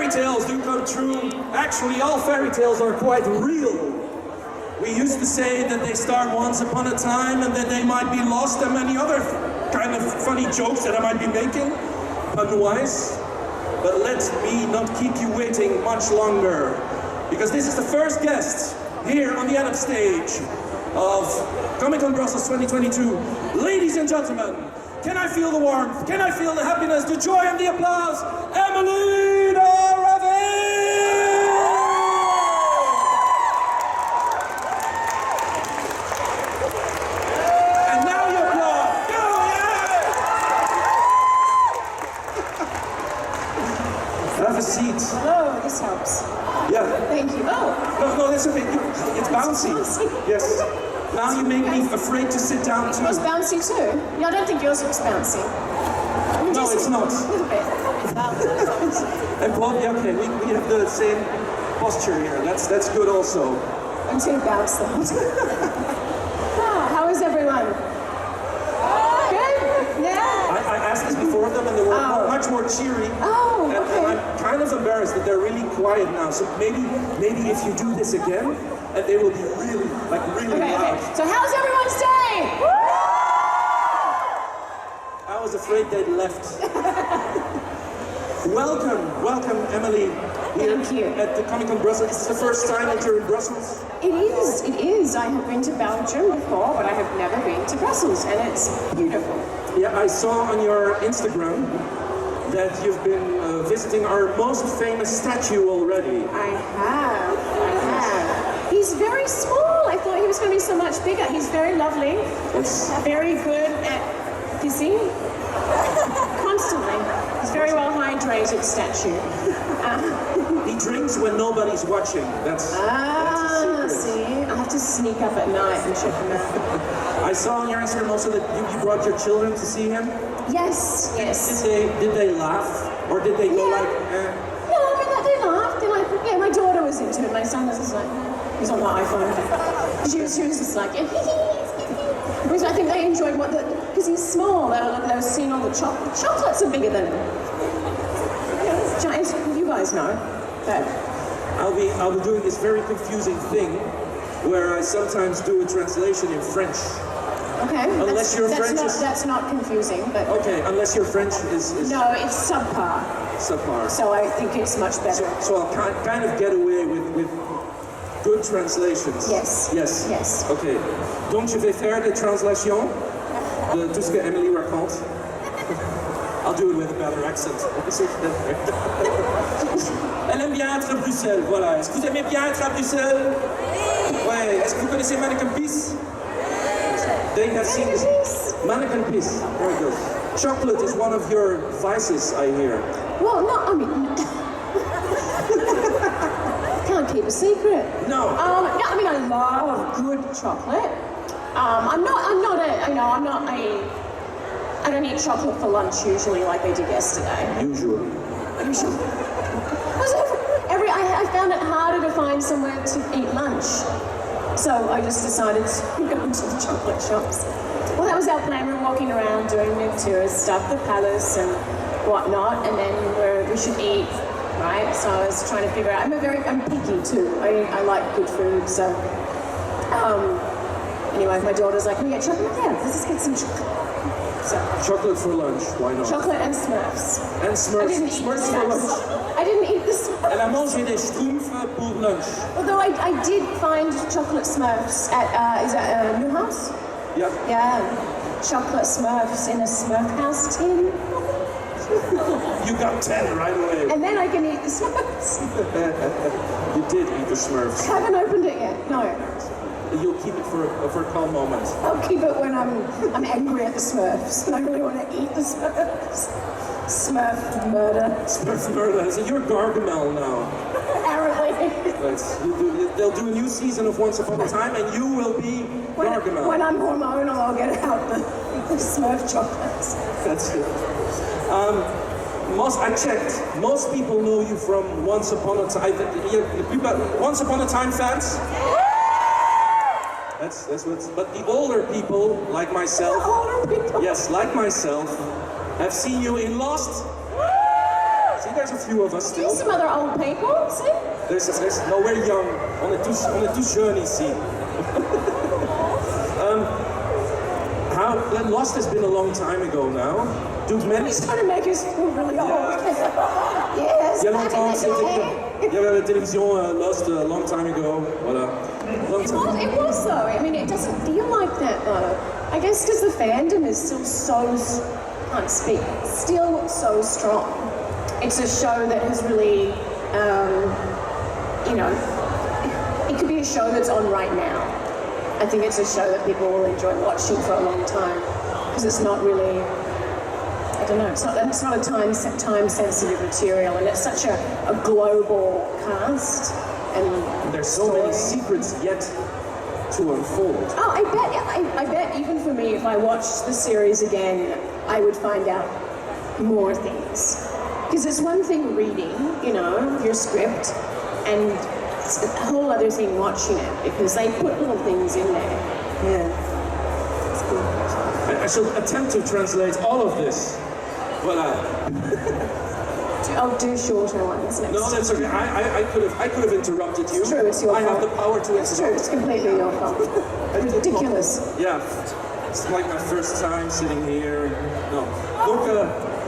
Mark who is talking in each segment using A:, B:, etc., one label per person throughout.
A: fairy tales do come true. Actually, all fairy tales are quite real. We used to say that they start once upon a time and then they might be lost, and many other kind of funny jokes that I might be making, pun-wise. But let me not keep you waiting much longer, because this is the first guest here on the end stage of Comic-Con Brussels 2022. Ladies and gentlemen, can I feel the warmth? Can I feel the happiness, the joy and the applause? Emilie de Raven! And now you applaud. Go, yeah! Have a seat.
B: Hello, this helps.
A: Yeah.
B: Thank you. Oh.
A: No, that's okay. It's bouncy. Yes. Now you make me afraid to sit down too.
B: Yours bouncy too? Yeah, I don't think yours looks bouncy.
A: No, it's not.
B: A little bit.
A: And Bob, yeah, okay, we have the same posture here. That's good also.
B: I'm too bounce though. How is everyone? Good? Yeah?
A: I asked this before of them and they were much more cheery.
B: Oh,
A: and I'm kind of embarrassed that they're really quiet now. So maybe if you do this again, and they will be really loud.
B: Okay. So how's everyone's day?
A: I was afraid they'd left. Welcome, Emilie.
B: Thank you.
A: At the Comic-Con Brussels. This is the first time that you're in Brussels?
B: It is. I have been to Belgium before, but I have never been to Brussels, and it's beautiful.
A: Yeah, I saw on your Instagram that you've been visiting our most famous statue already.
B: I have. He's very small. I thought he was going to be so much bigger. He's very lovely. Very good at kissing. Constantly. He's very well hydrated statue.
A: He drinks when nobody's watching. That's a secret.
B: See? I have to sneak up at night and check him out.
A: I saw on your Instagram also that you brought your children to see him.
B: Yes.
A: Did they laugh? Or did they go like, eh?
B: No, I mean, they laughed. They're like, yeah, my daughter was into it. My son was just like, he's on the iPhone. She was just like, because I think they enjoyed because he's small. They were seeing all the chocolates are bigger than him. Giant, you guys know. But
A: I'll be doing this very confusing thing where I sometimes do a translation in French.
B: Okay.
A: Unless your French is...
B: That's not confusing, but...
A: Okay, unless your French is...
B: No, it's subpar.
A: Subpar.
B: So I think it's much better.
A: So I'll kind of get away with good translations.
B: Yes.
A: Okay. Donc je vais faire des translations de tout ce que Emilie raconte. I'll do it with a better accent. Elle aime bien être à Bruxelles, voilà. Est-ce que vous aimez bien être à Bruxelles? Ouais. Est-ce que vous connaissez Mannequin Peace? They have seen this. Mannequin Peace. Very good. Chocolate is one of your vices, I hear.
B: Well, no, I mean... Can't keep a secret.
A: No.
B: I mean, I love good chocolate. I don't eat chocolate for lunch usually like they did yesterday.
A: Usually.
B: I found it harder to find somewhere to eat lunch. So I just decided to go into the chocolate shops. Well, that was our plan. We were walking around doing the tourist stuff, the palace and whatnot, and then we should eat, right? So I was trying to figure out. I'm picky too. I like good food, so. Anyway, my daughter's like, "We get chocolate? Yeah, let's just get some chocolate." So.
A: Chocolate for lunch, why not?
B: Chocolate and Smurfs.
A: And Smurfs. Smurfs for lunch.
B: I didn't eat the Smurfs.
A: Elle a mangé des schtroumpfs pour lunch.
B: Although I did find chocolate Smurfs at, is that Newhouse?
A: Yeah.
B: Yeah. Chocolate Smurfs in a Smurf house tin.
A: You got 10 right away.
B: And then I can eat the Smurfs.
A: You did eat the Smurfs.
B: I haven't opened it yet, no.
A: You'll keep it for a calm moment.
B: I'll keep it when I'm angry at the Smurfs. I really want to eat the Smurfs. Smurf murder.
A: Smurf murder. So you're Gargamel now.
B: Apparently.
A: They'll do a new season of Once Upon a Time and you will be Gargamel.
B: When I'm hormonal, I'll get out the Smurf chocolates.
A: That's it. I checked. Most people know you from Once Upon a Time. Once Upon a Time fans? That's what's. But the older people, like myself,
B: older people.
A: yes, like myself, have seen you in Lost. See there's a few of us still.
B: There's some other old people, see?
A: No, we're young. On est tous jeunes ici. Lost has been a long time ago now.
B: He's trying to make us feel really old. Yes,
A: Il y a longtemps, il y avait la télévision Lost a long time ago. Voilà. Long time.
B: It was though. I mean, it doesn't feel like that though. I guess because the fandom is still can't speak, still so strong. It's a show that has really, you know, it could be a show that's on right now. I think it's a show that people will enjoy watching for a long time because it's not really, I don't know, it's not a time-sensitive material, and it's such a global cast. And
A: there's so many secrets yet to unfold.
B: Oh, I bet even for me, if I watched the series again, I would find out more things. Because it's one thing reading, you know, your script, and it's a whole other thing watching it, because they put little things in there. Yeah. It's cool.
A: I shall attempt to translate all of this. Voilà.
B: I'll do shorter ones next.
A: No, that's okay. I could have interrupted you.
B: It's true, it's your fault.
A: I have the power to interrupt.
B: It's true, it's completely your fault. Ridiculous.
A: Yeah, it's like my first time sitting here. No. Donc,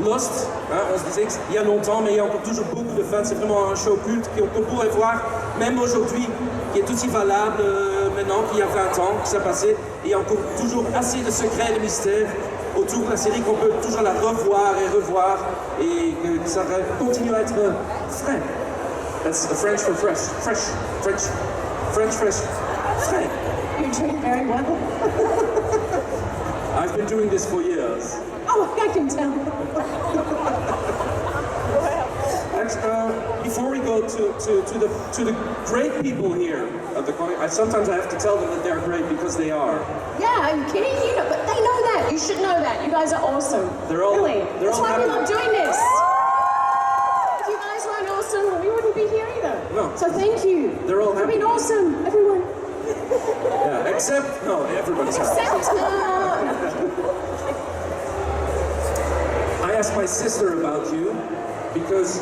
A: Lost, hein, on se disait qu'il y a longtemps, mais il y a encore toujours beaucoup de fans. C'est vraiment un show culte qu'on pourrait voir, même aujourd'hui, qui est aussi valable maintenant qu'il y a 20 ans que ça passait. Et il y a encore toujours assez de secrets et de mystères autour de la série qu'on peut toujours la revoir et revoir, et que ça continue à être frais. That's the French for fresh. French, fresh. Frais.
B: You're doing very well.
A: I've been doing this for years.
B: Oh, I can tell.
A: Before we go to the great people here at the sometimes I have to tell them that they're great because they are.
B: Yeah, are you kidding? You know, but they know that. You should know that. You guys are awesome. Really. That's why we love doing this. If you guys weren't awesome, we wouldn't be here either.
A: No.
B: So thank you.
A: They're all
B: You've been awesome, everyone.
A: Yeah, except everybody's happy. I asked my sister about you because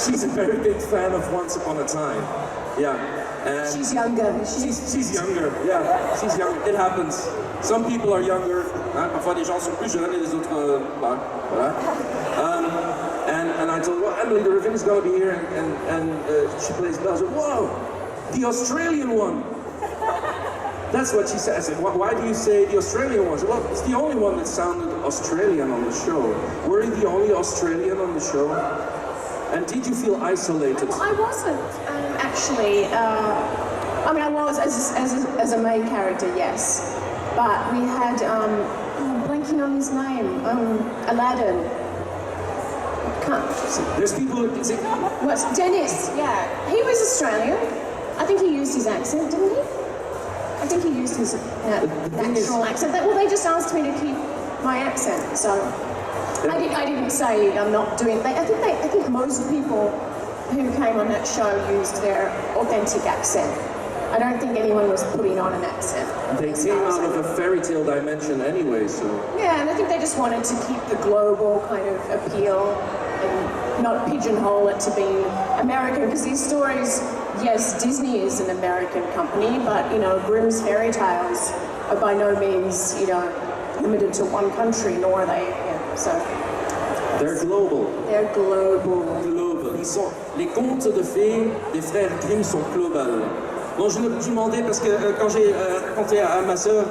A: she's a very big fan of Once Upon a Time. Yeah. And
B: she's younger.
A: She's younger. Yeah, she's younger. It happens. Some people are younger. Parfois les gens sont plus jeunes et les autres, voilà. And I told her, well, Emilie de Raven is going to be here, and she plays Belle. I said, whoa, the Australian one. That's what she said. I said, why do you say the Australian one? I said, well, it's the only one that sounded Australian on the show. Were you the only Australian on the show? And did you feel isolated?
B: Well, I wasn't, actually. I mean, I was as a main character, yes. But we had, I'm blanking on his name, Aladdin.
A: There's people who say...
B: What's Dennis? Yeah. He was Australian. I think he used his accent, didn't he? I think he used his natural accent. Well, they just asked me to keep my accent, so I didn't say I'm not doing it. I think most people who came on that show used their authentic accent. I don't think anyone was putting on an accent.
A: They came out of a fairy tale dimension anyway, so...
B: Yeah, and I think they just wanted to keep the global kind of appeal and not pigeonhole it to being American, because these stories, yes, Disney is an American company, but, you know, Grimm's fairy tales are by no means, you know, limited to one country, nor are they, so...
A: They're global.
B: They're global.
A: Global. Les contes de fées des frères Grimm sont global. Donc je me demandais, parce que quand j'ai raconté à ma sœur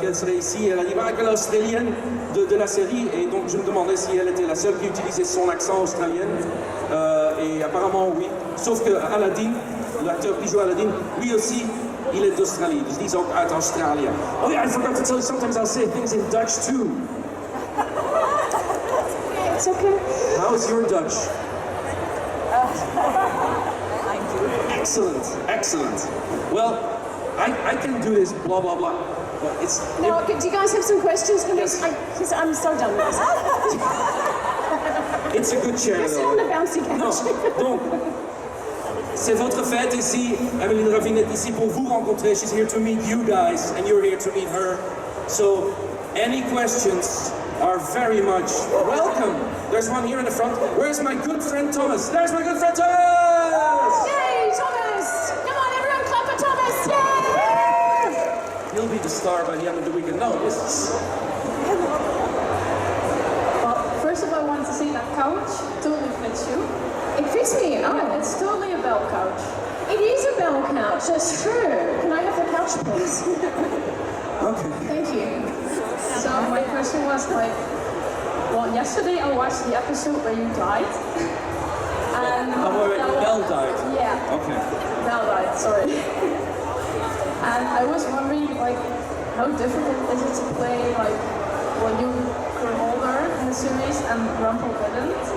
A: qu'elle serait ici, elle a dit qu'elle est australienne de la série, et donc je me demandais si elle était la seule qui utilisait son accent australien, et apparemment oui. Sauf que Aladdin, l'acteur qui joue Aladdin, lui aussi, il est d'Australie, dus die is ook uit Australië. Oh yeah, I forgot to tell you, sometimes I'll say things in Dutch too.
B: It's okay.
A: How's your Dutch? Excellent, excellent. Well, I can do this, blah, blah, blah. But it's...
B: No, do you guys have some questions?
A: Yes.
B: I'm so done with this.
A: It's a good chair,
B: You're still on the bouncy couch.
A: Non, donc, c'est votre fête ici. Emilie de Raven est ici pour vous rencontrer. She's here to meet you guys, and you're here to meet her. So, any questions are very much welcome. There's one here in the front. Where's my good friend Thomas? There's my good friend Thomas!
B: Yay, Thomas! Come on, everyone, clap for Thomas! Yay!
A: He'll be the star by the end of the weekend. No, this is...
C: Well, first of all, I want to say that couch totally fits you.
B: It fits me. Oh,
C: Yeah, it's totally a Belle couch.
B: it is a Belle couch. That's true. Can I have the couch, please?
A: Okay.
B: Thank you.
C: So my question was like, well, yesterday I watched the episode where you died. And
A: wait, Belle died?
C: Yeah,
A: Okay.
C: Belle died, sorry. And I was wondering, like, how difficult is it to play, like, when you grew older in the series and Rumpel didn't?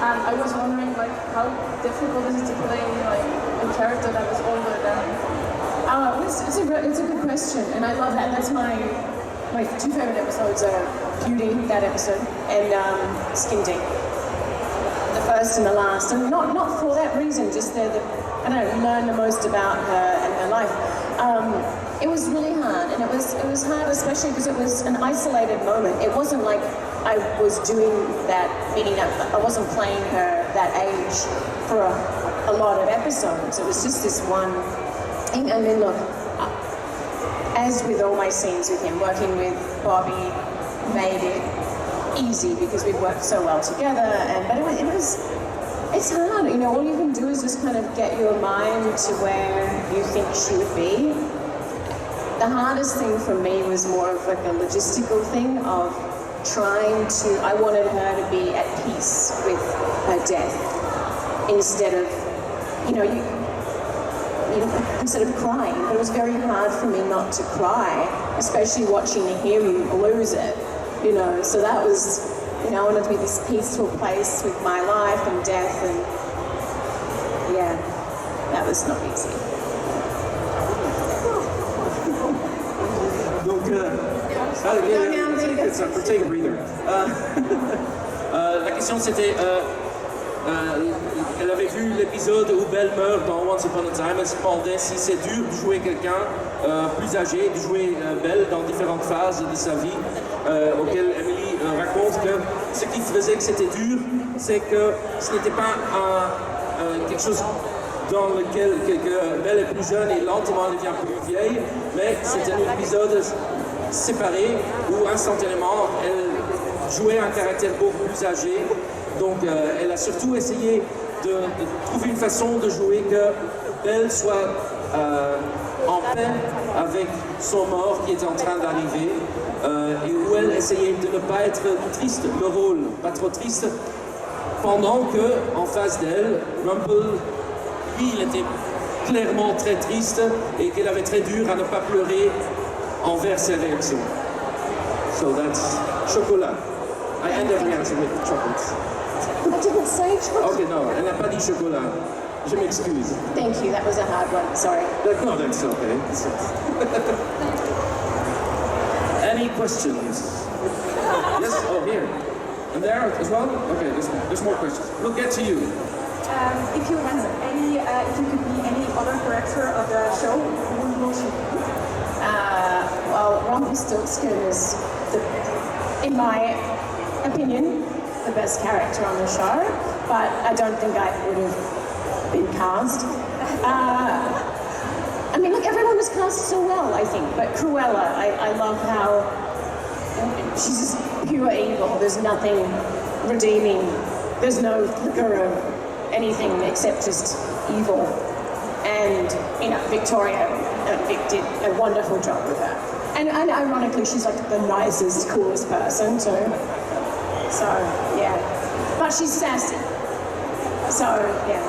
C: And I was wondering, like, how difficult is it to play, like, a character that was older than...
B: It's a good question, and I love that. That's my two favorite episodes are Beauty, that episode, and Skin Deep. The first and the last, and not for that reason, just they're the, I don't know, you learn the most about her and her life. It was really hard, and it was hard especially because it was an isolated moment. It wasn't like I was doing that, meaning that I wasn't playing her that age for a lot of episodes. It was just this one thing. And then look, as with all my scenes with him, working with Bobby made it easy because we'd worked so well together. But it's hard, you know, all you can do is just kind of get your mind to where you think she would be. The hardest thing for me was more of like a logistical thing of trying to, I wanted her to be at peace with her death instead of, you know, instead of crying. But it was very hard for me not to cry, especially watching him lose it, you know. So that was, you know, I wanted to be this peaceful place with my life and death, and yeah, that was not easy.
A: Donc, take a breather. La question c'était, elle avait vu l'épisode où Belle meurt dans Once Upon a Time. Elle se demandait si c'est dur de jouer quelqu'un plus âgé, de jouer Belle dans différentes phases de sa vie, auquel Emilie raconte que ce qui faisait que c'était dur, c'est que ce n'était pas quelque chose dans lequel Belle est plus jeune et lentement elle devient plus vieille, mais c'était un épisode séparé où instantanément elle jouait un caractère beaucoup plus âgé. Donc elle a surtout essayé de trouver une façon de jouer que Belle soit en paix avec son mort qui était en train d'arriver, et où elle essayait de ne pas être triste, le rôle, pas trop triste, pendant que en face d'elle, Rumpel, lui, il était clairement très triste et qu'il avait très dur à ne pas pleurer envers ses réactions. So that's chocolat. I end every answer with chocolates.
B: I didn't say chocolate.
A: Okay, no, elle n'a pas dit chocolat. Je m'excuse.
B: Thank you, that was a hard one, sorry.
A: No, that's okay. Any questions? Yes? Oh, here. And there as well? Okay, there's more questions. We'll get to you.
C: If you could be any other character of the show, who would you be?
B: Well, Rumpelstiltskin is, in my opinion, the best character on the show, but I don't think I would have been cast. I mean, look, everyone was cast so well, I think, but Cruella, I love how she's just pure evil. There's nothing redeeming. There's no flicker of anything except just evil. And, you know, Victoria Vic did a wonderful job with her. And ironically, she's like the nicest, coolest person too. So, yeah. But she's sassy. So, yeah.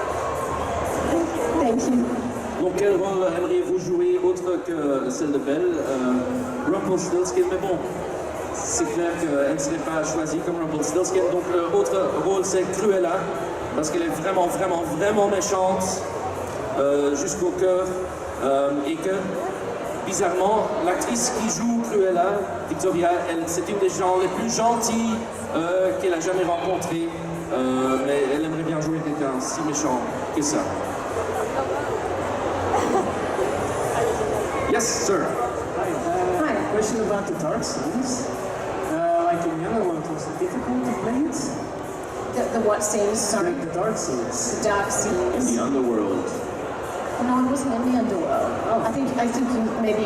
B: Thank you.
A: Donc, quel rôle aimeriez-vous jouer autre que celle de Belle? Rumpelstiltskin, mais bon, c'est clair qu'elle ne serait pas choisie comme Rumpelstiltskin. Donc, l'autre rôle, c'est Cruella, parce qu'elle est vraiment, vraiment, vraiment méchante, jusqu'au cœur, et que, bizarrement, l'actrice qui joue Cruella, Victoria, c'est une des gens les plus gentils qu'elle a jamais rencontrés, mais elle aimerait bien jouer quelqu'un si méchant que ça. Yes, sir.
D: Hi. Question about the dark scenes. Like in the other one, was it difficult to play it?
B: The what scenes? Sorry.
D: The dark scenes.
B: The dark
A: In
B: scenes.
A: the underworld.
B: No, I wasn't in the underworld. Oh, I think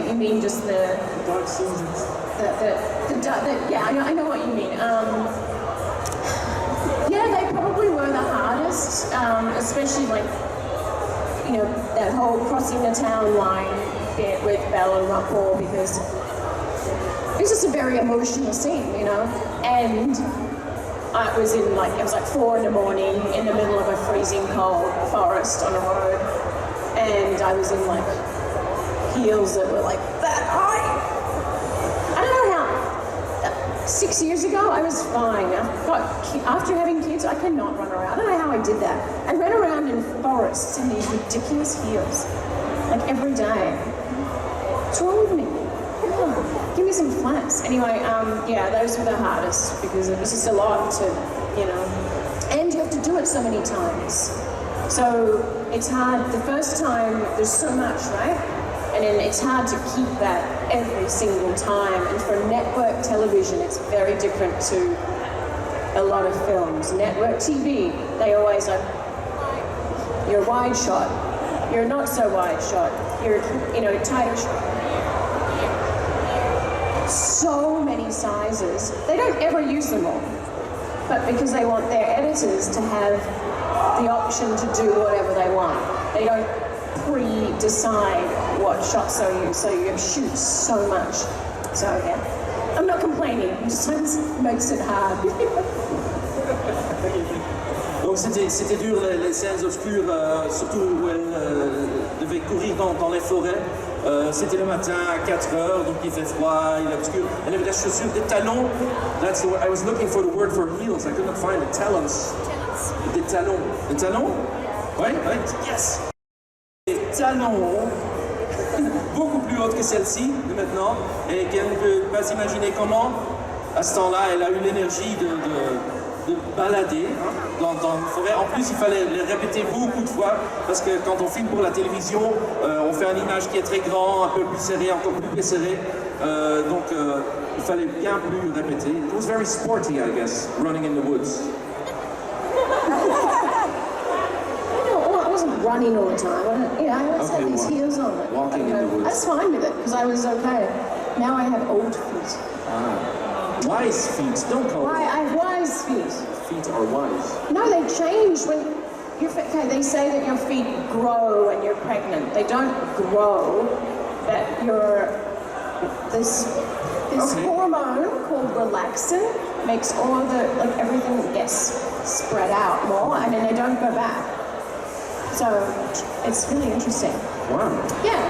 B: you mean just the
D: Dark scenes.
B: yeah, I know what you mean. Yeah, they probably were the hardest, especially like, you know, that whole crossing the town line bit with Belle and Rumpel, because it's just a very emotional scene, you know. And it was like 4 in the morning in the middle of a freezing cold forest on a road, and I was in like heels that were like that high. I don't know how. 6 years ago, I was fine. After having kids, I cannot run around. I don't know how I did that. I ran around in forests in these ridiculous heels, like every day. What's wrong with me? Give me some flats. Anyway, yeah, those were the hardest because it was just a lot to, you know, and you have to do it so many times. So it's hard. The first time, there's so much, right? And then it's hard to keep that every single time. And for network television, it's very different to a lot of films. Network TV, they always like, you're wide shot, you're not so wide shot, you're, you know, tighter shot. So many sizes. They don't ever use them all, but because they want their editors to have the option to do whatever they want. They don't pre-decide what shots are used, so you shoot so much. So yeah, I'm not complaining, just makes it hard.
A: Donc c'était dur les scènes obscures, surtout où elle devait courir dans les forêts. C'était le matin à 4h, donc il fait froid, il est obscur. Elle avait des chaussures, des talons. That's the word. I was looking for the word for heels. I couldn't find it. Talons. Des talons. Des talons? Oui, oui. Yes. Des talons beaucoup plus hautes que celle-ci de maintenant, et qu'elle ne peut pas s'imaginer comment. À ce temps-là, elle a eu l'énergie de balader dans une forêt. En plus, il fallait les répéter beaucoup de fois, parce que quand on filme pour la télévision, on fait une image qui est très grande, un peu plus serrée, encore plus serrée. Donc, il fallait bien plus répéter. It was very sporty, I guess, running in the woods.
B: I wasn't running all the time. I always had these heels on.
A: Walking in the woods.
B: I was fine with it, because I was okay. Now I have old feet.
A: Wise feet, don't call
B: I have wise feet.
A: Feet are wise.
B: No, they change when you're okay. They say that your feet grow when you're pregnant. They don't grow. That this hormone called relaxin makes all of the everything gets spread out more, and then they don't go back. So it's really interesting.
A: Wow.
B: Yeah.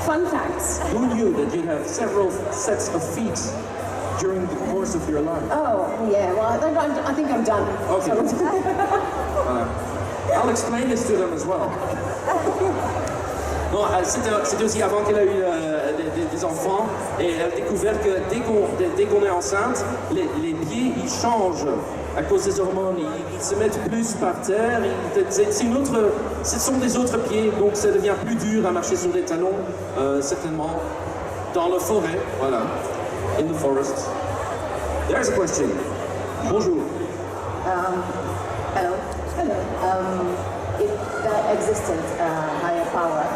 B: Fun facts.
A: Who knew that you have several sets of feet during the course of your life?
B: Oh, yeah, well, I think I'm done.
A: Okay. I'll explain this to them as well. Non, c'était aussi avant qu'elle a eu des enfants, et elle a découvert que dès qu'on est enceinte, les pieds, ils changent à cause des hormones. Ils se mettent plus par terre. Ce sont des autres pieds, donc ça devient plus dur à marcher sur des talons, certainement, dans la forêt, voilà. In the forest. There's a question. Bonjour.
E: Hello. If there existed a higher power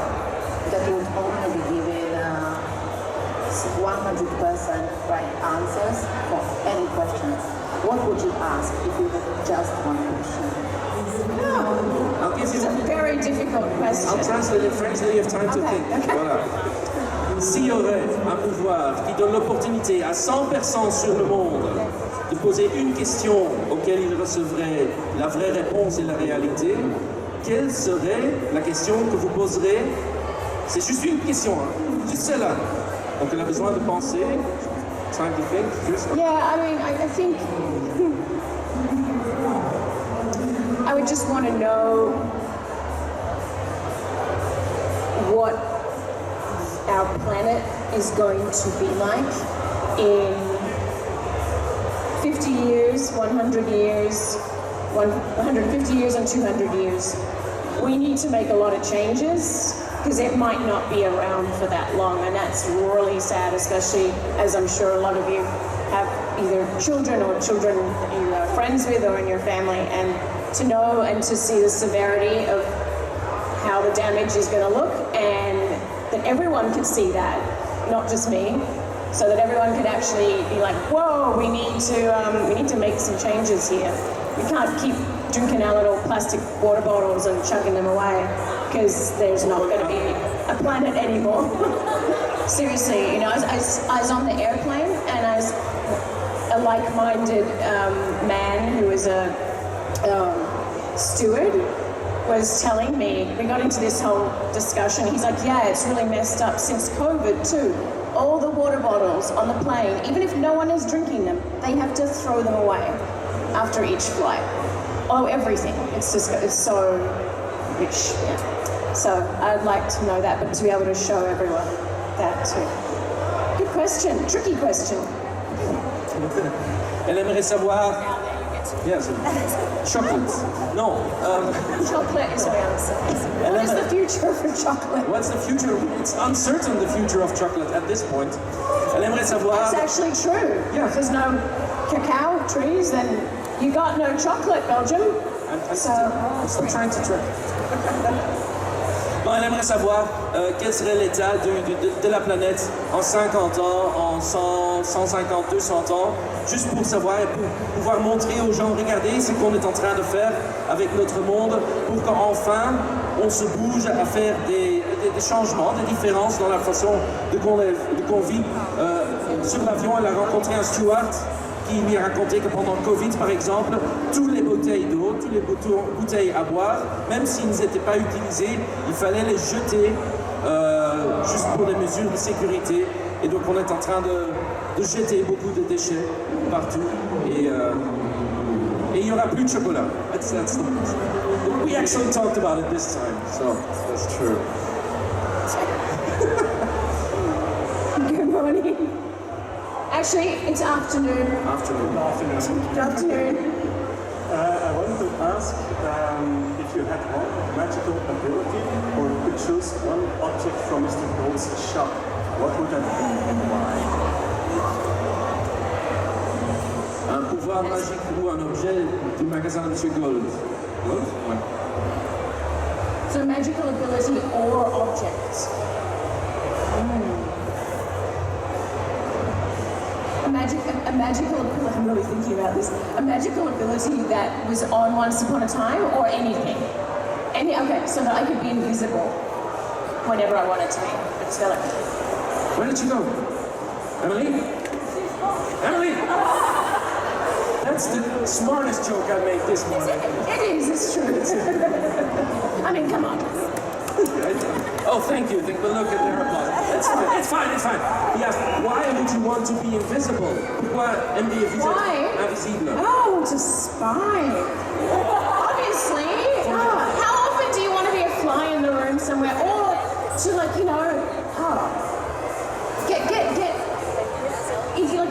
E: that would only be given 100% right answers for any questions, what would you ask if you had just one question?
A: I'll give you.
B: It's a very difficult question.
A: I'll translate it in French so you have time to think.
B: Okay.
A: Voilà. S'il y aurait un pouvoir qui donne l'opportunité à 100 personnes sur le monde de poser une question auquel ils recevraient la vraie réponse et la réalité, quelle serait la question que vous poserez? C'est juste une question, hein? Juste celle-là. Donc elle a besoin de penser. Time to think. Just...
B: Yeah, I mean, I think I would just want to know what our planet is going to be like in 50 years, 100 years, 150 years and 200 years. We need to make a lot of changes because it might not be around for that long, and that's really sad, especially as I'm sure a lot of you have either children or children that you are friends with or in your family, and to know and to see the severity of how the damage is going to look, and that everyone could see that, not just me, so that everyone could actually be like, whoa, we need to make some changes here. We can't keep drinking our little plastic water bottles and chucking them away, because there's not going to be a planet anymore. Seriously, you know, I was on the airplane, and I was a like-minded man who was a steward was telling me, we got into this whole discussion, he's like, yeah, it's really messed up since COVID too. All the water bottles on the plane, even if no one is drinking them, they have to throw them away after each flight. Oh, everything. It's just, it's so rich, yeah. So I'd like to know that, but to be able to show everyone that too. Good question, tricky question.
A: Elle aimerait savoir. Yes, chocolate. No.
B: Chocolate is my answer. What is the future for chocolate?
A: What's the future? It's uncertain, the future of chocolate at this point. Elle aimerait savoir.
B: That's actually true.
A: Yeah.
B: If there's no cacao trees, then you got no chocolate, Belgium.
A: I'm still trying to track. Bon, elle aimerait savoir quel serait l'état de la planète en 50 ans, en 100, 150, 200 ans, juste pour savoir et pour pouvoir montrer aux gens, regardez ce qu'on est en train de faire avec notre monde, pour qu'enfin on se bouge à faire des changements, des différences dans la façon de qu'on vit. Sur l'avion, elle a rencontré un steward qui lui a raconté que pendant le Covid, par exemple, toutes les bouteilles d'eau, toutes les bouteilles à boire, même s'ils n'étaient pas utilisées, il fallait les jeter juste pour des mesures de sécurité. Et donc on est en train de jeter beaucoup de déchets partout. Et il n'y aura plus de chocolat. That's the we actually talked about it this time, so that's true.
B: Good morning. Actually, it's afternoon.
A: Afternoon.
B: Good afternoon.
D: I wanted to ask if you had one magical ability or could choose one object from Mr. Gold's shop, what would that be and why?
A: Un pouvoir magique ou un objet du magasin de Monsieur Gold. Gold? Ouais.
B: So magical ability or object. A magical ability, I'm really thinking about this. A magical ability that was on Once Upon a Time, or anything. Okay, so that I could be invisible whenever I wanted to be. So like,
A: Where did you go? Emilie? Emilie! That's the smartest joke I made this morning.
B: it is, it's true. I mean, come on.
A: Oh, thank you. But look at their applause. It's fine. He asked, why would you want to be invisible? Pourquoi aimer
B: Why?
A: invisible?
B: Oh, to spy. Obviously. How often do you want to be a fly in the room somewhere? Or to, like, you know, get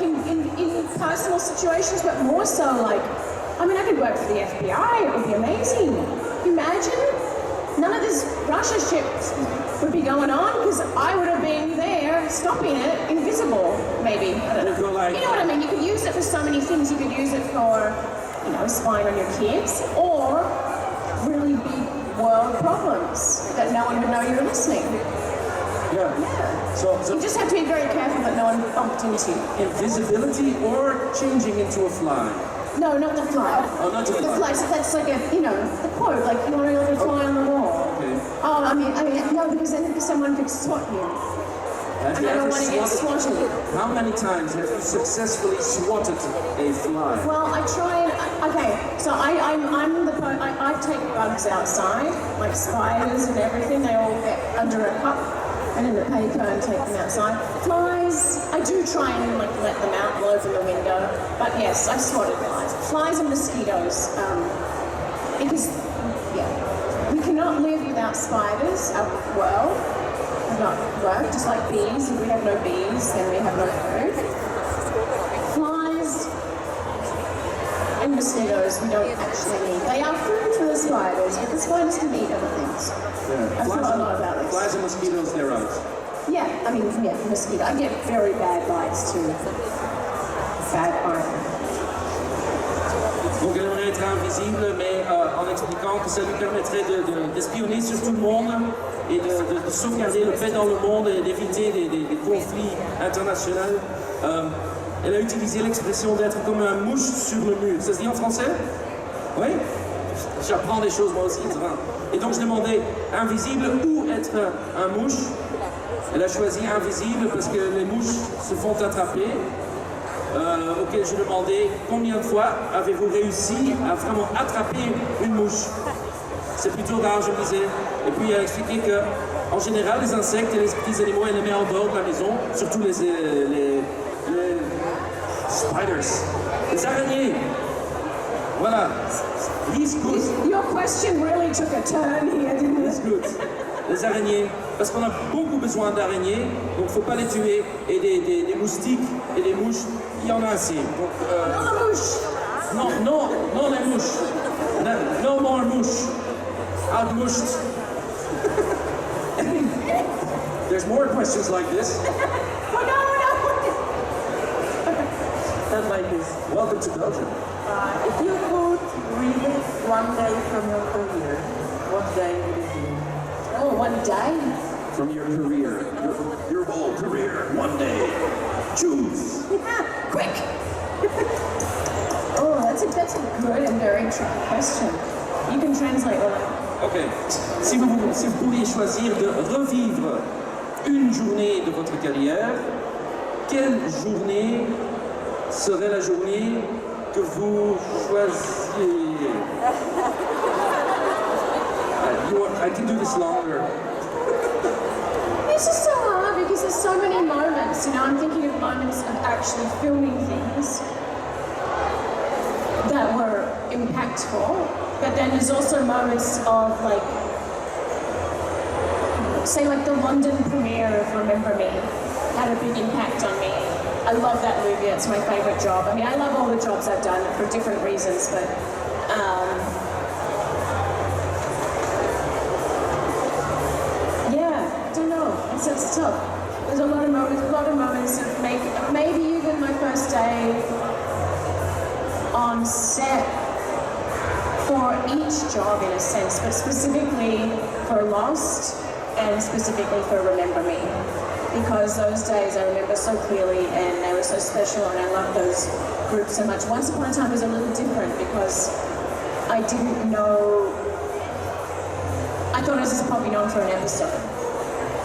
B: in personal situations, but more so, like, I mean, I could work for the FBI. It would be amazing. Imagine. None of this Russia shit would be going on because I would have been there stopping it, invisible, maybe. I don't know. You know what I mean? You could use it for so many things. You could use it for, you know, spying on your kids, or really big world problems that no one would know you're listening.
A: Yeah. So
B: You just have to be very careful that no one bumped into you.
A: invisibility or changing into a fly?
B: No, not the fly.
A: Oh, not the fly.
B: So that's like a, you know, the quote, like you want to really fly on the wall.
A: Okay.
B: Oh, I mean, no, because then someone could swat you.
A: Have
B: And
A: you
B: I don't
A: ever
B: want to get swatted.
A: How many times have you successfully swatted a fly?
B: Well, I try and, okay, so I take bugs outside, like spiders and everything, they all get under a cup and in the paper and take them outside. Flies, I do try and like let them out and open the window, but yes, I swatted flies. Flies and mosquitoes, because, yeah, we cannot live without spiders, our world would not work, just like bees. If we have no bees, then we have no food. Flies and mosquitoes we don't actually need. They are food for the spiders, but the spiders can eat other things.
A: Yeah.
B: I've thought a lot about this.
A: Flies and mosquitoes, they're out.
B: Yeah, I mean, yeah, mosquito. I get very bad bites too. Bad bite.
A: Donc elle aimerait être invisible, mais en expliquant que ça lui permettrait d'espionner sur tout le monde et de sauvegarder le paix dans le monde et d'éviter des conflits internationaux. Elle a utilisé l'expression d'être comme un mouche sur le mur. Ça se dit en français? Oui? J'apprends des choses moi aussi. Et donc je demandais invisible ou être un mouche. Elle a choisi invisible parce que les mouches se font attraper. Auquel je demandais combien de fois avez-vous réussi à vraiment attraper une mouche. C'est plutôt rare, je me disais. Et puis elle a expliqué qu'en général, les insectes et les petits animaux, elle les met en dehors de la maison, surtout les spiders, les araignées. Voilà. He's good.
B: Your question really took a turn here, didn't
A: He's
B: it?
A: good. Les araignées, parce qu'on a beaucoup besoin d'araignées, donc il ne faut pas les tuer. Et des moustiques et des mouches, il y en a assez. Donc,
B: Non, la mouche.
A: non les mouches. No more mouches. Outmushed. There's more questions like this.
B: Oh, no.
F: Not like this.
A: Welcome to Belgium.
F: If you could relive one day from your career, what day would it be?
B: Oh, one day.
A: From your career, your whole career, one day. Choose.
B: Quick. Oh, that's a good and very tricky question. You can translate all that.
A: Ok. Si vous pouviez choisir de revivre une journée de votre carrière, quelle journée serait la journée que vous choisiriez? I can do this longer.
B: It's just so hard because there's so many moments. You know, I'm thinking of moments of actually filming things that were impactful, but then there's also moments of like, say like the London premiere of Remember Me had a big impact on me. I love that movie, it's my favourite job. I mean, I love all the jobs I've done for different reasons, but yeah, I don't know, it's tough. There's a lot of moments of maybe even my first day on set for each job in a sense, but specifically for Lost and specifically for Remember Me. Because those days I remember so clearly and they were so special and I loved those groups so much. Once Upon a Time was a little different because I didn't know, I thought I was just popping on for an episode,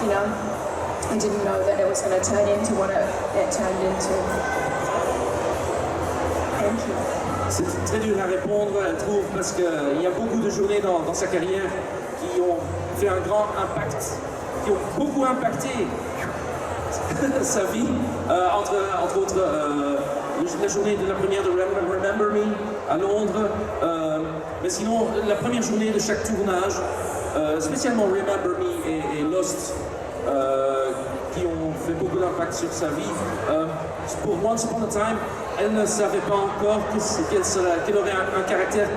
B: you know? I didn't know that it was going to turn into what it turned into. Thank you.
A: C'est très dur à répondre, elle trouve, parce qu'il y a beaucoup de journées dans sa carrière qui ont fait un grand impact, qui ont beaucoup impacté sa vie, entre autres la journée de la première de Remember Me à Londres, mais sinon la première journée de chaque tournage, spécialement Remember Me et Lost, qui ont fait beaucoup d'impact sur sa vie. Pour Once Upon a Time, elle ne savait pas encore qu'elle aurait un caractère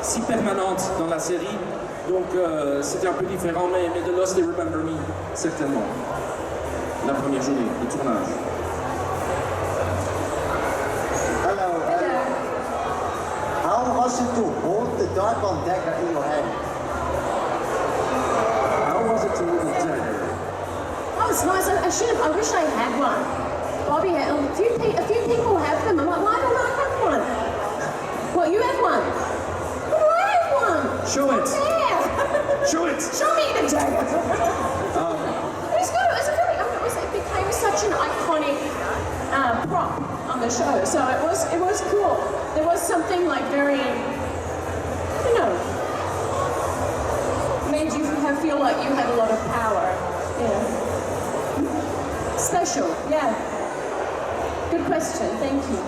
A: si permanent dans la série, donc c'était un peu différent, mais de Lost et Remember Me, certainement. La première journée de tournage.
G: Hello. How was it to hold the dark on dagger in your hand?
A: How was it to hold the dagger?
B: Oh, it's nice. I wish I had one. Bobby, a few people have them. I'm like, why don't I have one? What, you have one? Why do I have one?
A: Show it.
B: Yeah.
A: Show it.
B: Show me the dagger. It became such an iconic prop on the show. So it was cool. There was something like very, you know, made you feel like you had a lot of power. Yeah. Special, yeah. Good question, thank you.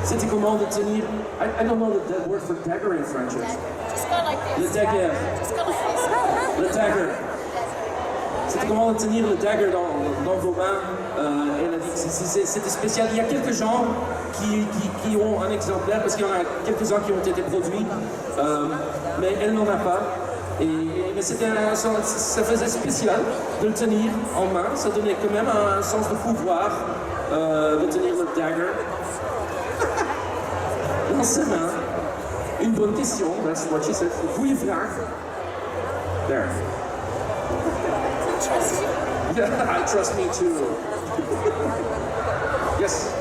A: C'était comment de tenir? I don't know the word for dagger in French.
B: Just go like this.
A: Le dagger.
B: Just go like this.
A: Le dagger. C'était comment de tenir le dagger dans vos mains. Elle a dit que c'était spécial. Il y a quelques gens qui ont un exemplaire, parce qu'il y en a quelques-uns qui ont été produits, mais elle n'en a pas. Mais ça faisait spécial de le tenir en main. Ça donnait quand même un sens de pouvoir de tenir le dagger dans ses mains. bonne question. That's what she said. Goeie vraag. There. Yeah, I trust me too. Yes.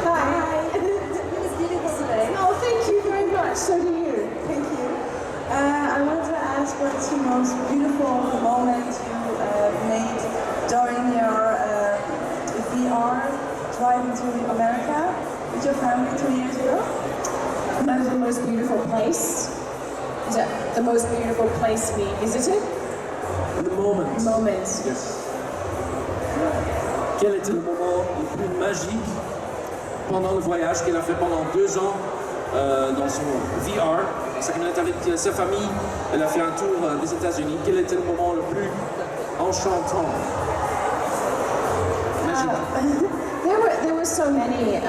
H: Hi. It's beautiful today.
B: Oh, thank you very much. So do you.
H: Thank you. I wanted to ask what's the most beautiful moment you made during your VR driving to America with your family 2 years ago?
B: The most beautiful place. Is that the most beautiful place we visited?
A: The moment.
B: Moment.
A: Yes. Quel était le moment le plus magique pendant le voyage qu'elle a fait pendant 2 ans dans son VR, dans sa camionnette avec sa famille? Elle a fait un tour des États-Unis. Quel était le moment le plus enchantant? Magique.
B: There were so many.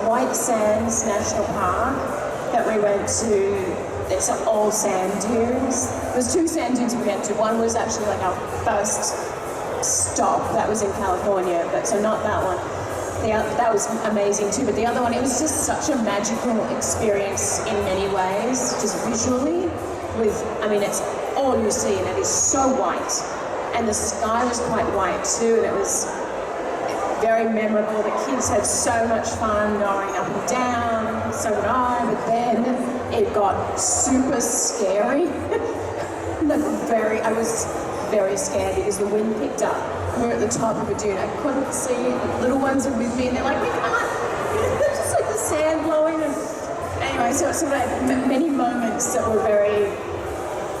B: White Sands National Park that we went to. It's all sand dunes. There's 2 sand dunes we went to. One was actually like our first stop. That was in California, but so not that one. That was amazing too. But the other one, it was just such a magical experience in many ways, just visually. It's all you see, and it is so white, and the sky was quite white too, and it was very memorable. The kids had so much fun going up and down, so did I, but then it got super scary. I was very scared because the wind picked up. We were at the top of a dune. I couldn't see it. The little ones were with me and they're like, we can't. It's just like the sand blowing. And anyway, so it's sort of like many moments that were very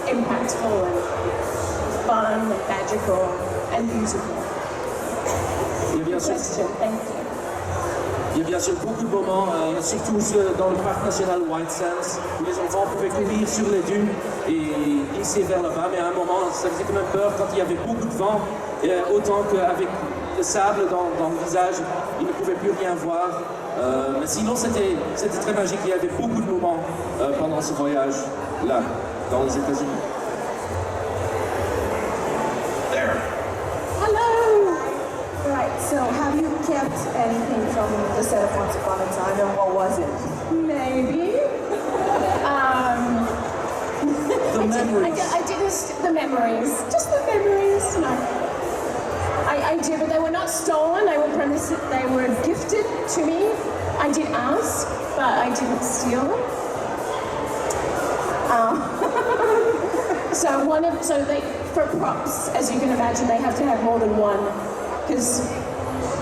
B: impactful and fun and magical and beautiful. Thank you.
A: Il y a bien sûr beaucoup de moments, surtout dans le parc national White Sands, où les enfants pouvaient courir sur les dunes et glisser vers là-bas. Mais à un moment, ça faisait quand même peur quand il y avait beaucoup de vent, autant qu'avec le sable dans le visage, ils ne pouvaient plus rien voir. Mais sinon, c'était très magique. Il y avait beaucoup de moments pendant ce voyage-là, dans les États-Unis.
H: Right, so have you kept anything from the set of Once Upon a Time, and what was it?
B: Maybe.
A: The memories.
B: I did the memories. Just the memories. No. I did, but they were not stolen. They were gifted to me. I did ask, but I didn't steal them. For props, as you can imagine, they have to have more than one, because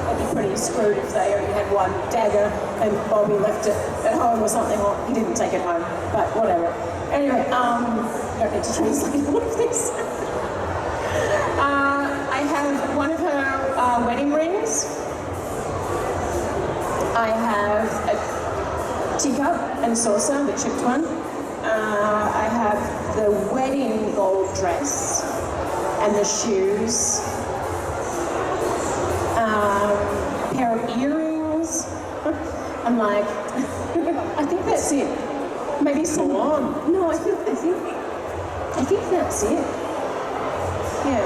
B: I'd be pretty screwed if they only had one dagger and Bobby left it at home or something, or he didn't take it home, but whatever. Anyway, I don't need to translate all of this. I have one of her wedding rings. I have a teacup and saucer, the chipped one. I have the wedding gold dress and the shoes. A pair of earrings. I'm like, I think that's it. Maybe some.
A: Go on.
B: No, I think that's it. Yeah.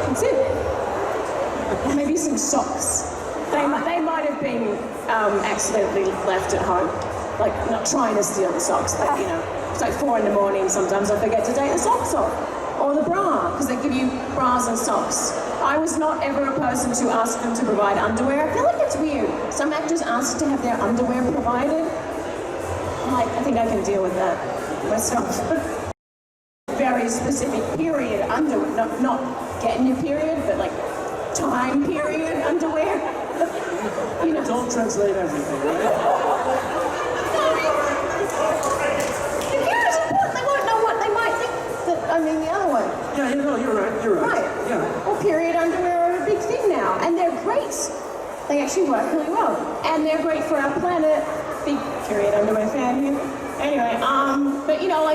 B: That's it. Maybe some socks. They might have been accidentally left at home. Like, not trying to steal the socks, but you know, it's like 4 a.m. sometimes I forget to take the socks off. Or the bra, because they give you bras and socks. I was not ever a person to ask them to provide underwear. I feel like it's weird. Some actors ask to have their underwear provided. I'm like, I think I can deal with that myself. Very specific period underwear, not getting your period, but like time period underwear. You know.
A: Don't translate everything, right?
B: The other one.
A: Yeah, you're right.
B: Right.
A: Yeah.
B: Well, period underwear are a big thing now, and they're great. They actually work really well, and they're great for our planet. Big period underwear fan here. Anyway, but you know,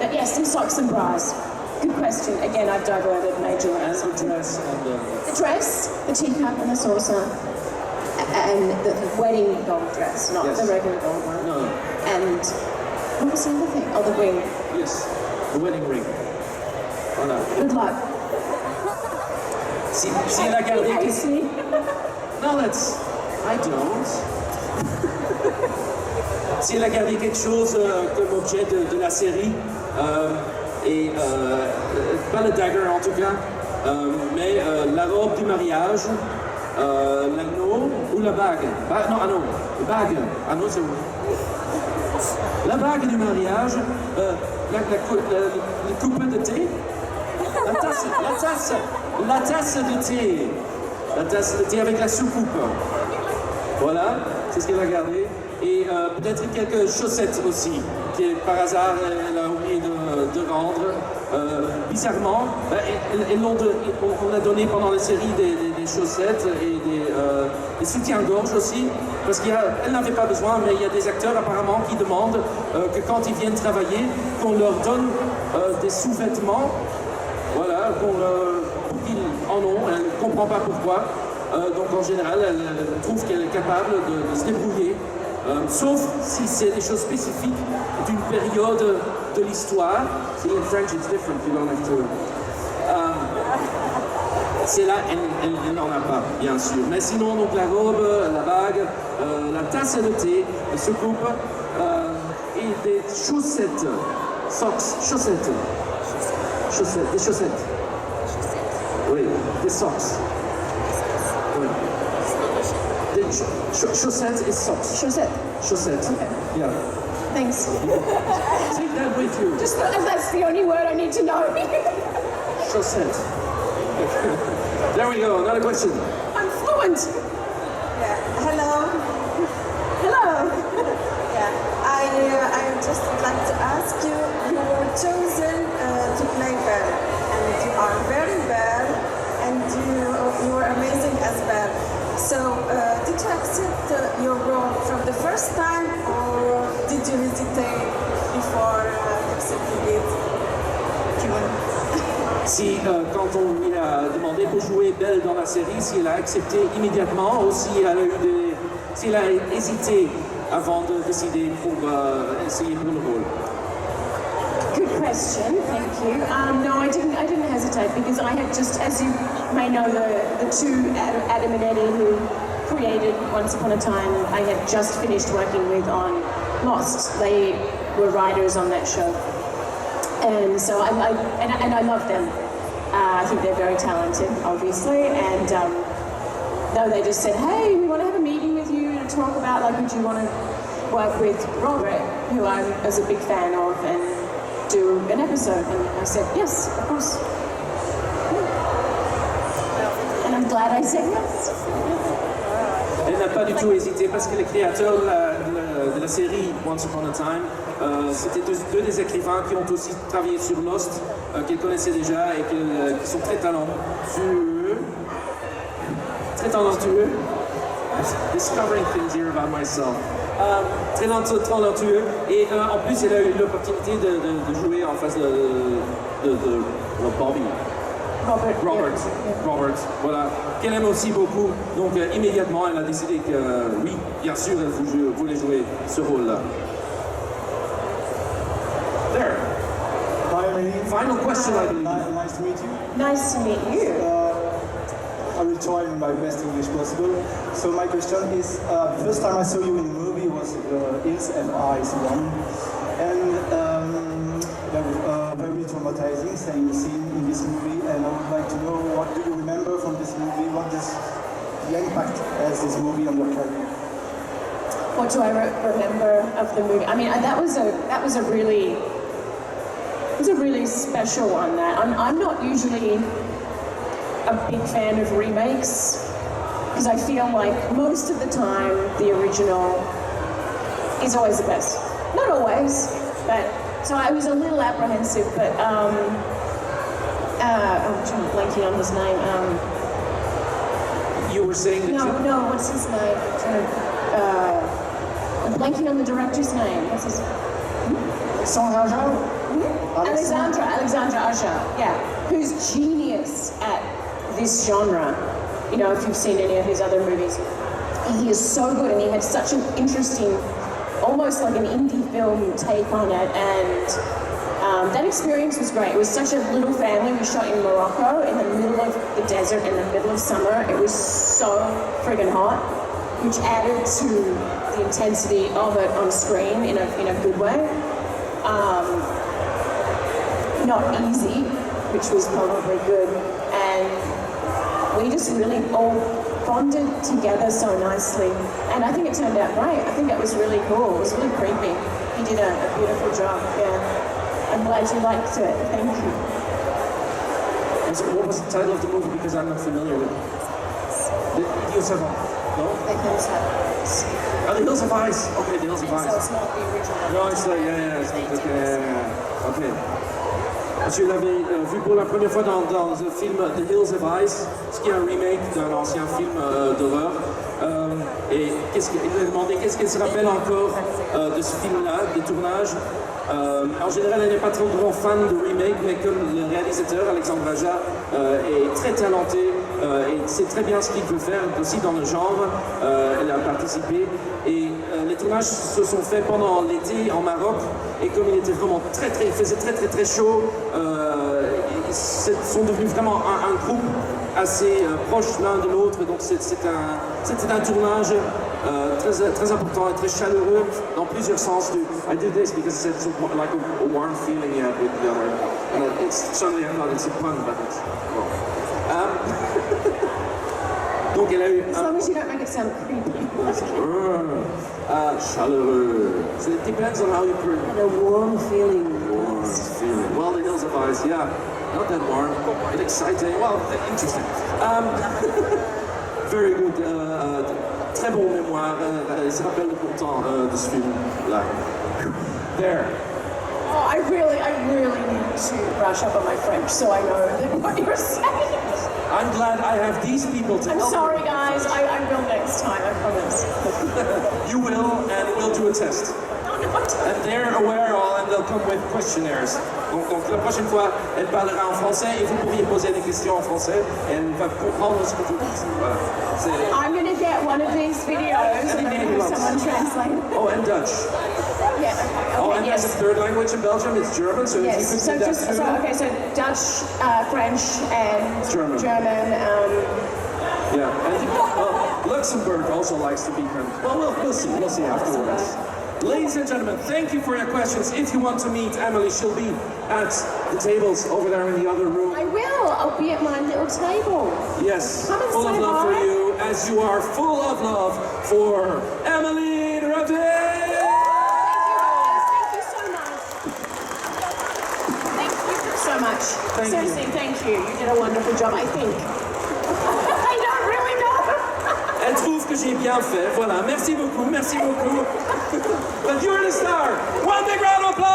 B: but yes, some socks and bras. Good question. Again, I've diverted majorly.
A: And the dress and
B: the dress, the teacup and the saucer, and the wedding gold dress, not the regular gold one.
A: No.
B: And what was the other thing? Oh, the ring.
A: Yes, the wedding ring. Voilà.
B: Good luck.
A: Si elle a gardé...
B: Hey,
A: No, I don't. si elle a gardé quelque chose comme objet de la série, pas le dagger en tout cas, mais la robe du mariage, l'anneau ou la bague. Non, anneau. Bague. Anneau, c'est où? La bague du mariage, le coupe de thé, la tasse de thé. La tasse de thé avec la soucoupe. Voilà, c'est ce qu'elle a gardé. Et peut-être quelques chaussettes aussi, qui par hasard elle a oublié de rendre. Bizarrement, on a donné pendant la série des chaussettes et des soutiens-gorge aussi, parce qu'elle n'avait pas besoin, mais il y a des acteurs apparemment qui demandent que quand ils viennent travailler, qu'on leur donne des sous-vêtements, voilà, pour qu'ils en ont, elle ne comprend pas pourquoi. Donc en général, elle trouve qu'elle est capable de se débrouiller. Sauf si c'est des choses spécifiques d'une période de l'histoire. See, in French it's different, you don't have to... c'est là, elle n'en a pas, bien sûr. Mais sinon, donc la robe, la bague, la tasse de thé, le soucoupe, et des chaussettes. Socks, chaussettes. Des chaussettes. Oui, des socks. Oui. Chaussettes et socks. Chaussettes.
B: Okay.
A: Yeah.
B: Thanks.
A: Take that with you.
B: Just as that's the only word I need to know.
A: Chaussettes. There we go, another question.
B: I'm fluent.
I: Yeah. Hello. Yeah. I just would like to ask you. You were chosen to play Belle, and you are very Belle, and you are amazing as Belle. So, did you accept your role from the first time, or did you hesitate before accepting it?
A: Si, quand on lui a demandé pour jouer Belle dans la série, si elle a accepté immédiatement, ou si elle a hésité avant de décider pour essayer pour le rôle.
B: Good question, thank you. No, I didn't hesitate because I had just, as you may know, the two Adam and Eddie who created Once Upon a Time, I had just finished working with on Lost. They were writers on that show, and so I love them. I think they're very talented, obviously, and no, they just said, hey, we want to have a meeting with you to talk about, like, would you want to work with Robert, who I was a big fan of, and do an episode? And I said, yes, of course. And I'm glad I said yes.
A: Elle n'a pas du tout hésité parce que les créateurs de la série Once Upon a Time, c'était deux des écrivains qui ont aussi travaillé sur Lost, qu'elle connaissait déjà et qui sont très talentueux. Discovering things here about myself. Très talentueux. Et en plus, elle a eu l'opportunité de jouer en face de Bobby. Robert, voilà, qu'elle aime aussi beaucoup. Donc immédiatement, elle a décidé que oui, bien sûr, elle voulait jouer ce rôle-là. There.
G: Hi, Emilie.
A: Final question, I believe.
G: Nice to meet you.
B: Nice to meet you.
G: I will try my best English possible. So my question is, the first time I saw you in the movie was Hills and Eyes 1. And that was very traumatizing, same scene in this movie. And I would like to know, what do you remember from this movie? What is the impact as this movie on your career?
B: What do I remember of the movie? I mean, that was a really special one. That I'm not usually a big fan of remakes because I feel like most of the time the original is always the best. Not always, but so I was a little apprehensive. But I'm blanking on his name.
A: You were saying that
B: No, what's his name? I'm blanking on the director's name. What's his? Alexandre Aja, yeah, who's genius at this genre. You know, if you've seen any of his other movies, he is so good, and he had such an interesting, almost like an indie film take on it, and that experience was great. It was such a little family. We shot in Morocco in the middle of the desert in the middle of summer. It was so friggin' hot. which added to the intensity of it on screen in a good way. Not easy, which was probably good, and we just really all bonded together so nicely, and I think it turned out great. I think it was really cool. It was really creepy. He did a beautiful job. Yeah, I'm glad you liked it. Thank you.
A: And so what was the title of the movie? Because I'm not familiar with it. The Hills of Ice. No?
B: The Hills Have Eyes.
A: Oh, The Hills of Ice. Okay, The Hills of
B: So
A: Ice.
B: it's not the original.
A: No, it's like, it's like, ok. Je l'avais vu pour la première fois dans le film The Hills of Ice, ce qui est un remake d'un ancien film d'horreur. Et il m'a demandé qu'est-ce qu'elle se rappelle encore de ce film-là, des tournages. En général, elle n'est pas trop grand fan de remake, mais comme le réalisateur, Alexandre Aja, est très talenté et sait très bien ce qu'il veut faire aussi dans le genre, elle a participé. Et les tournages se sont faits pendant l'été en Maroc, et comme il était vraiment il faisait très chaud, ils sont devenus vraiment un groupe assez proche l'un de l'autre, donc c'était un tournage très important et très chaleureux dans plusieurs sens. I did this because it's like a warm feeling you have with the other, and it's suddenly I thought it's a pun, but it's well. Donc elle a eu
B: As long as you don't make it sound creepy.
A: chaleureux. So it depends on how you put it.
B: And a warm feeling.
A: Warm feeling. Well, the Hills of Ice, yeah. Not that warm, but exciting. Well, interesting. Very good. Très bon mémoire. Il se rappelle pourtant de ce film-là. There.
B: Oh, I really need to brush up on my French so I know that what you're saying.
A: I'm glad I have these people to
B: I'm
A: help.
B: sorry, guys. I will next time, I promise.
A: You will, and we'll do a test. And they're aware all, and they'll come with questionnaires. Donc la prochaine fois, elle parlera en français et vous pourriez poser des questions en français et elle va comprendre ce que vous dites. Voilà.
B: I'm going to get one of these videos and then have someone translate.
A: Oh, and Dutch.
B: Yeah, okay.
A: Oh, and there's a third language in Belgium, it's German, so if you could do that too.
B: So Dutch, French, and
A: German. Yeah, and Luxembourg also likes to be kind of, well, we'll see afterwards. Ladies and gentlemen, thank you for your questions. If you want to meet Emilie, she'll be at the tables over there in the other room.
B: I will. I'll be at my little table.
A: Yes,
B: Come and
A: full of
B: say
A: love
B: hi.
A: for you, as you are full of love for Emilie de Raven.
B: So much. Seriously, thank you. You did a wonderful job, I think. I don't really know.
A: Elle trouve que j'ai bien fait. Voilà, merci beaucoup. But you're the star. One big round of applause.